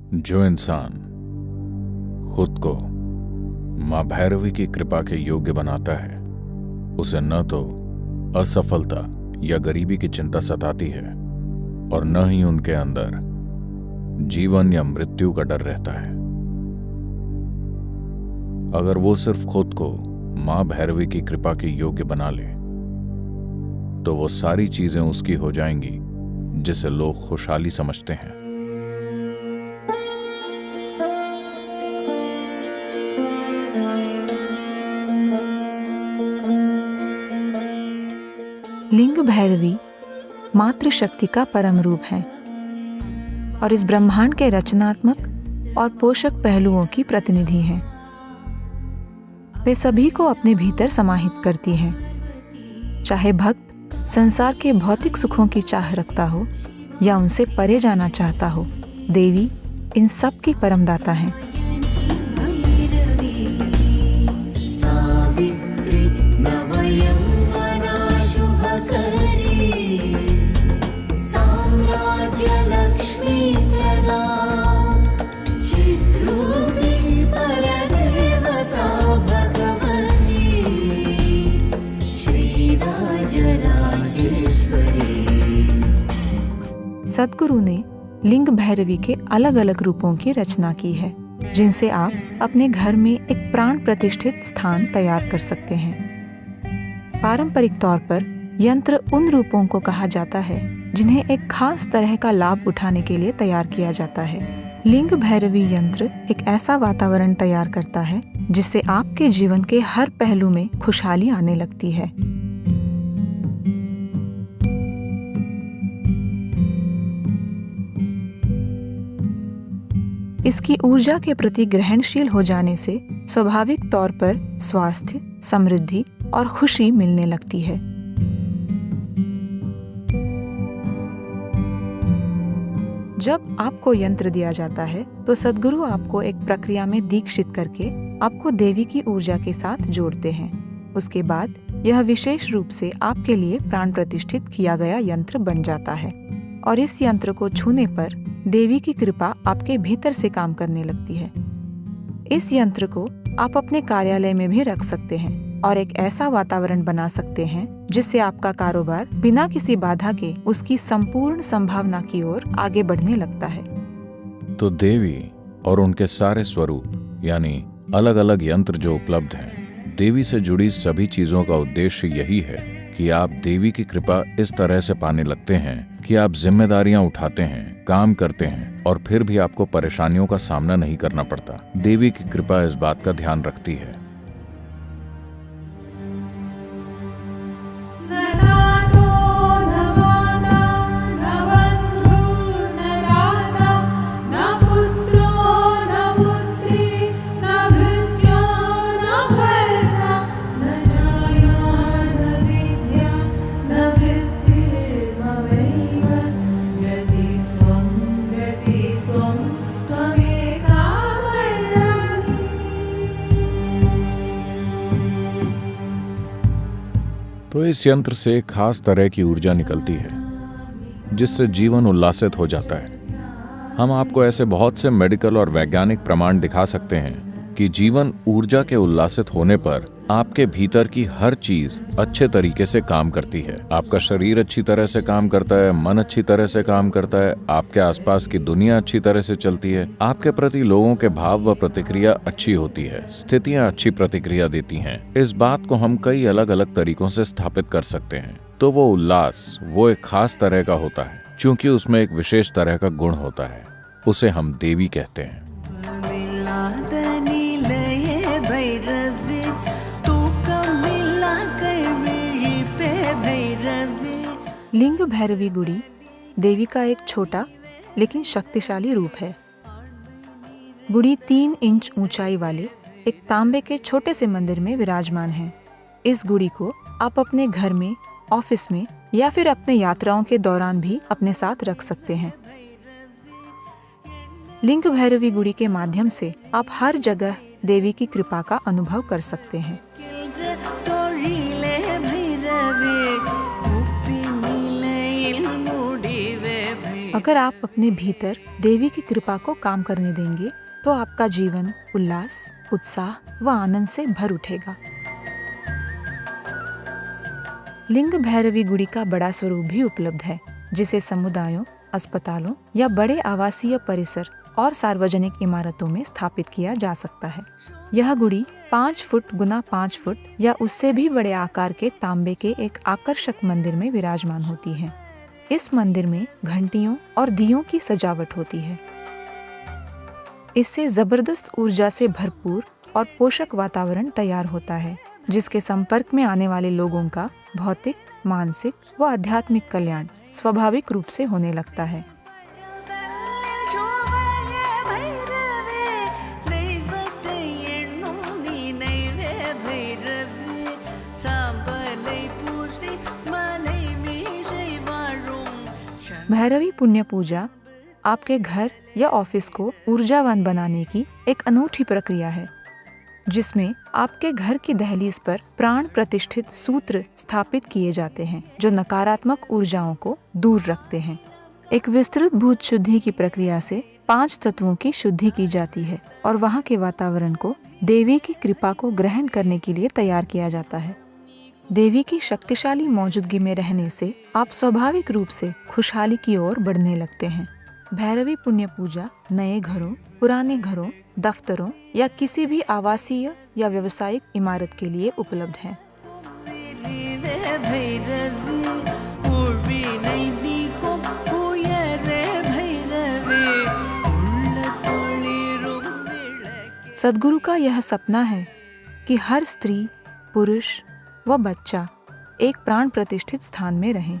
जो इंसान खुद को मां भैरवी की कृपा के योग्य बनाता है, उसे न तो असफलता या गरीबी की चिंता सताती है और न ही उनके अंदर जीवन या मृत्यु का डर रहता है। अगर वो सिर्फ खुद को मां भैरवी की कृपा के योग्य बना ले तो वो सारी चीजें उसकी हो जाएंगी जिसे लोग खुशहाली समझते हैं। लिंग भैरवी मातृशक्ति का परम रूप है और इस ब्रह्मांड के रचनात्मक और पोषक पहलुओं की प्रतिनिधि हैं। वे सभी को अपने भीतर समाहित करती हैं। चाहे भक्त संसार के भौतिक सुखों की चाह रखता हो या उनसे परे जाना चाहता हो, देवी इन सब की परमदाता हैं। सद्गुरु ने लिंग भैरवी के अलग अलग रूपों की रचना की है, जिनसे आप अपने घर में एक प्राण प्रतिष्ठित स्थान तैयार कर सकते हैं। पारंपरिक तौर पर यंत्र उन रूपों को कहा जाता है जिन्हें एक खास तरह का लाभ उठाने के लिए तैयार किया जाता है। लिंग भैरवी यंत्र एक ऐसा वातावरण तैयार करता है जिससे आपके जीवन के हर पहलू में खुशहाली आने लगती है। इसकी ऊर्जा के प्रति ग्रहणशील हो जाने से स्वाभाविक तौर पर स्वास्थ्य, समृद्धि और खुशी मिलने लगती है। जब आपको यंत्र दिया जाता है तो सद्गुरु आपको एक प्रक्रिया में दीक्षित करके आपको देवी की ऊर्जा के साथ जोड़ते हैं। उसके बाद यह विशेष रूप से आपके लिए प्राण प्रतिष्ठित किया गया यंत्र बन जाता है और इस यंत्र को छूने पर देवी की कृपा आपके भीतर से काम करने लगती है। इस यंत्र को आप अपने कार्यालय में भी रख सकते हैं और एक ऐसा वातावरण बना सकते हैं जिससे आपका कारोबार बिना किसी बाधा के उसकी संपूर्ण संभावना की ओर आगे बढ़ने लगता है। तो देवी और उनके सारे स्वरूप यानी अलग अलग यंत्र जो उपलब्ध हैं, देवी से जुड़ी सभी चीजों का उद्देश्य यही है कि आप देवी की कृपा इस तरह से पाने लगते हैं कि आप जिम्मेदारियां उठाते हैं, काम करते हैं और फिर भी आपको परेशानियों का सामना नहीं करना पड़ता। देवी की कृपा इस बात का ध्यान रखती है। तो इस यंत्र से एक खास तरह की ऊर्जा निकलती है जिससे जीवन उल्लासित हो जाता है। हम आपको ऐसे बहुत से मेडिकल और वैज्ञानिक प्रमाण दिखा सकते हैं कि जीवन ऊर्जा के उल्लासित होने पर आपके भीतर की हर चीज अच्छे तरीके से काम करती है। आपका शरीर अच्छी तरह से काम करता है, मन अच्छी तरह से काम करता है, आपके आसपास की दुनिया अच्छी तरह से चलती है, आपके प्रति लोगों के भाव व प्रतिक्रिया अच्छी होती है, स्थितियां अच्छी प्रतिक्रिया देती हैं। इस बात को हम कई अलग अलग तरीकों से स्थापित कर सकते हैं। तो वो उल्लास वो एक खास तरह का होता है क्योंकि उसमें एक विशेष तरह का गुण होता है, उसे हम देवी कहते हैं। लिंग भैरवी गुड़ी देवी का एक छोटा लेकिन शक्तिशाली रूप है। गुड़ी 3 इंच ऊंचाई वाले एक तांबे के छोटे से मंदिर में विराजमान है। इस गुड़ी को आप अपने घर में, ऑफिस में या फिर अपने यात्राओं के दौरान भी अपने साथ रख सकते हैं। लिंग भैरवी गुड़ी के माध्यम से आप हर जगह देवी की कृपा का अनुभव कर सकते हैं। अगर आप अपने भीतर देवी की कृपा को काम करने देंगे तो आपका जीवन उल्लास, उत्साह व आनंद से भर उठेगा। लिंग भैरवी गुड़ी का बड़ा स्वरूप भी उपलब्ध है, जिसे समुदायों, अस्पतालों या बड़े आवासीय परिसर और सार्वजनिक इमारतों में स्थापित किया जा सकता है। यह गुड़ी 5 फुट गुना 5 फुट या उससे भी बड़े आकार के तांबे के एक आकर्षक मंदिर में विराजमान होती है। इस मंदिर में घंटियों और दियों की सजावट होती है। इससे जबरदस्त ऊर्जा से भरपूर और पोषक वातावरण तैयार होता है, जिसके संपर्क में आने वाले लोगों का भौतिक, मानसिक व आध्यात्मिक कल्याण स्वाभाविक रूप से होने लगता है। भैरवी पुण्य पूजा आपके घर या ऑफिस को ऊर्जावान बनाने की एक अनूठी प्रक्रिया है, जिसमें आपके घर की दहलीज पर प्राण प्रतिष्ठित सूत्र स्थापित किए जाते हैं जो नकारात्मक ऊर्जाओं को दूर रखते हैं। एक विस्तृत भूत शुद्धि की प्रक्रिया से 5 तत्वों की शुद्धि की जाती है और वहाँ के वातावरण को देवी की कृपा को ग्रहण करने के लिए तैयार किया जाता है। देवी की शक्तिशाली मौजूदगी में रहने से आप स्वाभाविक रूप से खुशहाली की ओर बढ़ने लगते हैं। भैरवी पुण्य पूजा नए घरों, पुराने घरों, दफ्तरों या किसी भी आवासीय या व्यावसायिक इमारत के लिए उपलब्ध है। सद्गुरु का यह सपना है कि हर स्त्री, पुरुष व बच्चा एक प्राण प्रतिष्ठित स्थान में रहें।